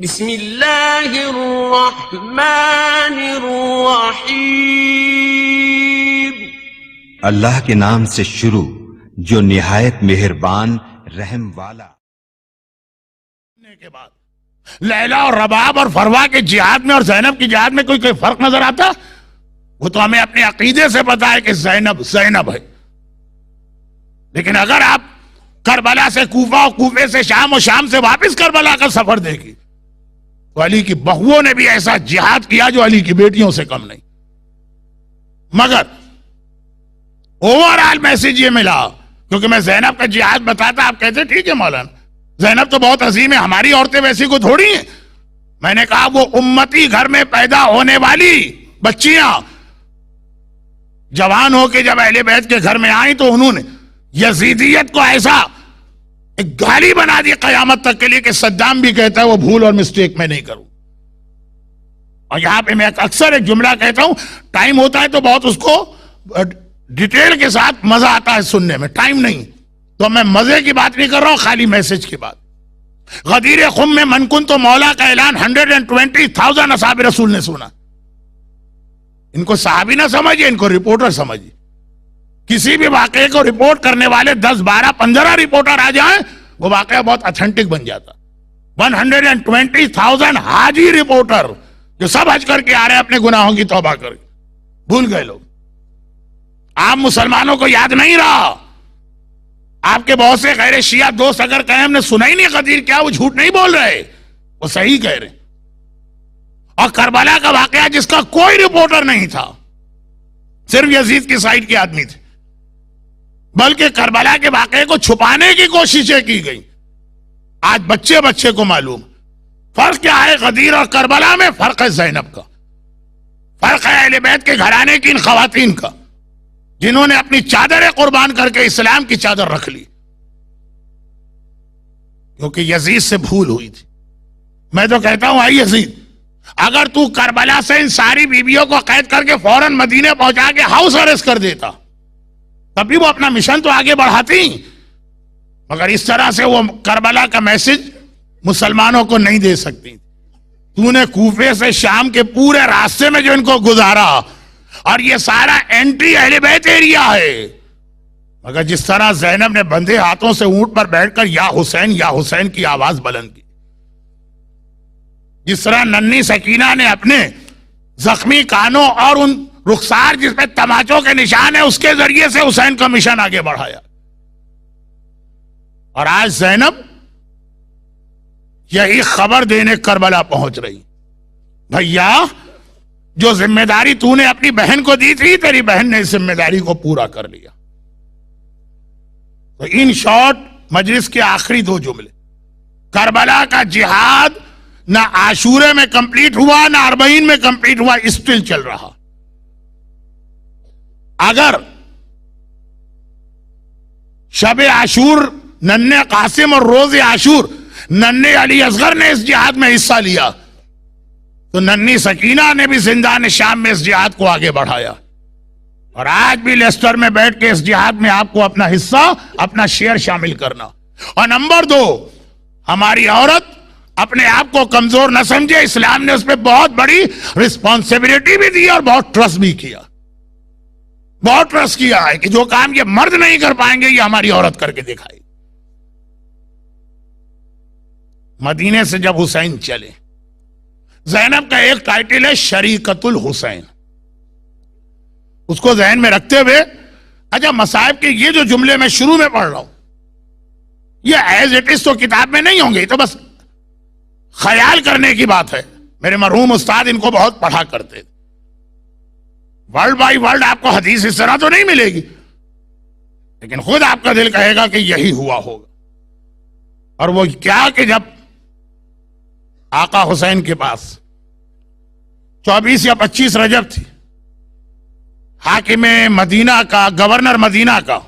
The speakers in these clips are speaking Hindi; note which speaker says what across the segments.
Speaker 1: बिस्मिल्लाहिर्रहमानिर्रहीम।
Speaker 2: अल्लाह के नाम से शुरू जो निहायत मेहरबान रहम वाला।
Speaker 3: के बाद लैला और रबाब और फरवा के जिहाद में और जैनब की जिहाद में कोई फर्क नजर आता? वो तो हमें अपने अकीदे से पता है कि जैनब जैनब है। लेकिन अगर आप करबला से कूफा और कूफे से शाम और शाम से वापस करबला का सफर देखी तो अली की बहुओं ने भी ऐसा जिहाद किया जो अली की बेटियों से कम नहीं। मगर ओवरऑल मैसेज ये मिला, क्योंकि मैं जैनब का जिहाद बताता, आप कहते ठीक है मौलाना जैनब तो बहुत अजीम है, हमारी औरतें वैसी को थोड़ी हैं। मैंने कहा वो उम्मती घर में पैदा होने वाली बच्चियां जवान होके जब अहले बैत के घर में आई तो उन्होंने यजीदियत को ऐसा एक गाली बना दी कयामत तक के लिए कि सद्दाम भी कहता है वो भूल और मिस्टेक मैं नहीं करूं। और यहां पे मैं अक्सर एक जुमला कहता हूं, टाइम होता है तो बहुत उसको डिटेल के साथ मजा आता है सुनने में, टाइम नहीं तो मैं मजे की बात नहीं कर रहा हूं, खाली मैसेज की बात। गदीर खुम में मनकुन तो मौला का ऐलान 120,000 असहाब रसूल ने सुना। इनको साहबी ना समझिए, इनको रिपोर्टर समझिए। किसी भी वाकये को रिपोर्ट करने वाले 10, 12, 15 रिपोर्टर आ जाएं वो वाकया बहुत ऑथेंटिक बन जाता। 120,000 हाजी रिपोर्टर जो सब हज करके आ रहे हैं अपने गुनाहों की तौबा करके, भूल गए लोग। आप मुसलमानों को याद नहीं रहा। आपके बहुत से गैर शिया दोस्त अगर कहें हमने सुना ही नहीं गदीर क्या, वो झूठ नहीं बोल रहे, वो सही कह रहे। और करबला का वाकया जिसका कोई रिपोर्टर नहीं था, सिर्फ यजीद की साइड के आदमी थे, बल्कि करबला के वाकये को छुपाने की कोशिशें की गई। आज बच्चे बच्चे को मालूम फर्क क्या है गदीर और करबला में। फर्क है जैनब का, फर्क है अहले बैत के घराने की इन खवातीन का जिन्होंने अपनी चादरें कुर्बान करके इस्लाम की चादर रख ली, क्योंकि यजीद से भूल हुई थी। मैं तो कहता हूं आई यजीद, अगर तू करबला से इन सारी बीवियों को कैद करके फौरन मदीने पहुंचा के हाउस अरेस्ट कर देता तभी वो अपना मिशन तो आगे बढ़ाती। मगर इस तरह से वो करबला का मैसेज मुसलमानों को नहीं दे सकती। तूने कूफे से शाम के पूरे रास्ते में जो इनको गुजारा, और ये सारा एंटी अहले बैत एरिया है। मगर जिस तरह जैनब ने बंधे हाथों से ऊंट पर बैठकर या हुसैन की आवाज बुलंद की, जिस तरह नन्ही सकीना ने अपने जख्मी कानों और उन रुखसार जिसमें तमाचों के निशान है उसके जरिए से हुसैन का मिशन आगे बढ़ाया, और आज जैनब यही खबर देने करबला पहुंच रही, भैया जो जिम्मेदारी तूने अपनी बहन को दी थी तेरी बहन ने इस जिम्मेदारी को पूरा कर लिया। तो इन शॉर्ट मजलिस के आखिरी 2 जुमले, करबला का जिहाद ना आशूरे में कंप्लीट हुआ ना अरबईन में कंप्लीट हुआ, स्टिल चल रहा। अगर शब आशूर नन्हे कासिम और रोज आशूर नन्हे अली असगर ने इस जिहाद में हिस्सा लिया तो नन्ही सकीना ने भी जिंदान शाम में इस जिहाद को आगे बढ़ाया, और आज भी लेस्टर में बैठ के इस जिहाद में आपको अपना हिस्सा अपना शेयर शामिल करना। और नंबर 2, हमारी औरत अपने आप को कमजोर न समझे, इस्लाम ने उस पर बहुत बड़ी रिस्पॉन्सिबिलिटी भी दी और बहुत ट्रस्ट भी किया। बहुत ट्रस्ट किया है कि जो काम ये मर्द नहीं कर पाएंगे ये हमारी औरत करके दिखाई। मदीने से जब हुसैन चले, जैनब का एक टाइटल है शरीकतुल हुसैन, उसको जहन में रखते हुए अच्छा मसाइब के ये जो जुमले मैं शुरू में पढ़ रहा हूं ये एज इट इज तो किताब में नहीं होंगे, तो बस ख्याल करने की बात है। मेरे मरहूम उस्ताद इनको बहुत पढ़ा करते थे। वर्ल्ड बाई वर्ल्ड आपको हदीस इस तरह तो नहीं मिलेगी, लेकिन खुद आपका दिल कहेगा कि यही हुआ होगा। और वो क्या कि जब आका हुसैन के पास 24 या 25 रजब थी, हाकिम मदीना का, गवर्नर मदीना का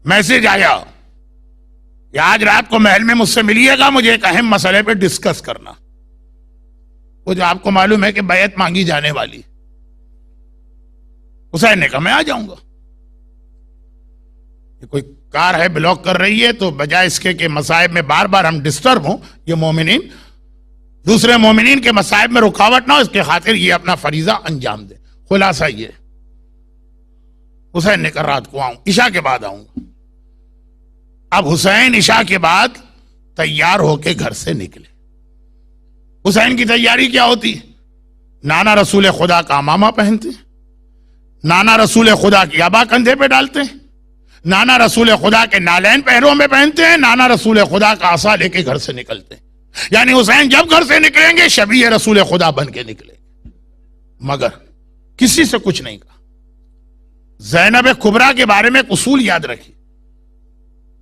Speaker 3: मैसेज आया कि आज रात को महल में मुझसे मिलिएगा, मुझे एक अहम मसले पे डिस्कस करना। वो जो आपको मालूम है कि बैत मांगी जाने वाली। हुसैन ने कहा मैं आ जाऊंगा। ये कोई कार है ब्लॉक कर रही है, तो बजाय इसके कि मसाइब में बार बार हम डिस्टर्ब हों, ये मोमिनीन दूसरे मोमिनीन के मसाइब में रुकावट ना हो, इसके खातिर ये अपना फरीजा अंजाम दे। खुलासा ये, हुसैन ने कहा रात को आऊं, इशा के बाद आऊंगा। अब हुसैन इशा के बाद तैयार होके घर से निकले। हुसैन की तैयारी क्या होती? नाना रसूल खुदा का अमामा पहनते, नाना रसूल खुदा की आबा कंधे पे डालते, नाना रसूल खुदा के नालैन पैरों में पहनते हैं, नाना रसूल खुदा का आसा लेके घर से निकलते हैं। यानी हुसैन जब घर से निकलेंगे शबीह रसूल खुदा बन के निकलेंगे, मगर किसी से कुछ नहीं कहा। ज़ैनब कुबरा के बारे में एक उसूल याद रखिए,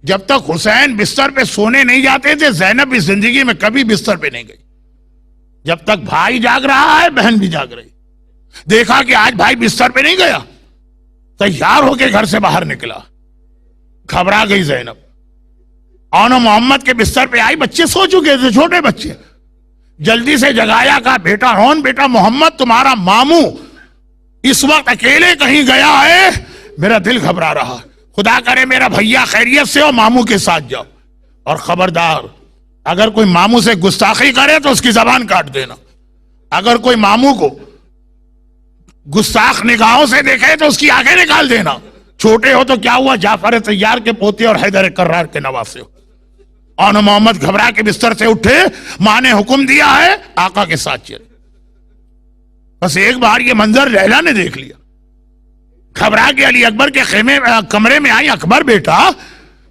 Speaker 3: जब तक हुसैन बिस्तर पे सोने नहीं जाते थे, ज़ैनब भी जिंदगी में कभी बिस्तर पे नहीं गई। जब तक भाई जाग रहा है, बहन भी जाग रही। देखा कि आज भाई बिस्तर पे नहीं गया, तैयार होके घर से बाहर निकला। घबरा गई ज़ैनब, और मोहम्मद के बिस्तर पे आई, बच्चे सो चुके थे, छोटे बच्चे। जल्दी से जगाया, कहा बेटा रौन, बेटा मोहम्मद तुम्हारा मामू इस वक्त अकेले कहीं गया है, मेरा दिल घबरा रहा, खुदा करे मेरा भैया खैरियत से हो, मामू के साथ जाओ। और खबरदार, अगर कोई मामू से गुस्ताखी करे तो उसकी जबान काट देना। अगर कोई मामू को गुस्ताख निगाहों से देखे तो उसकी आंखें निकाल देना। छोटे हो तो क्या हुआ, जाफर तैयार के पोते और हैदर कर्रार के नवासे हो। और मोहम्मद घबरा के बिस्तर से उठे, मां ने हुक्म दिया है आका के साथ चले। बस एक बार ये मंजर लैला ने देख लिया, घबरा के अली अकबर के कमरे में आई। अकबर बेटा,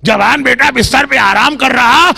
Speaker 3: जवान बेटा बिस्तर पे आराम कर रहा,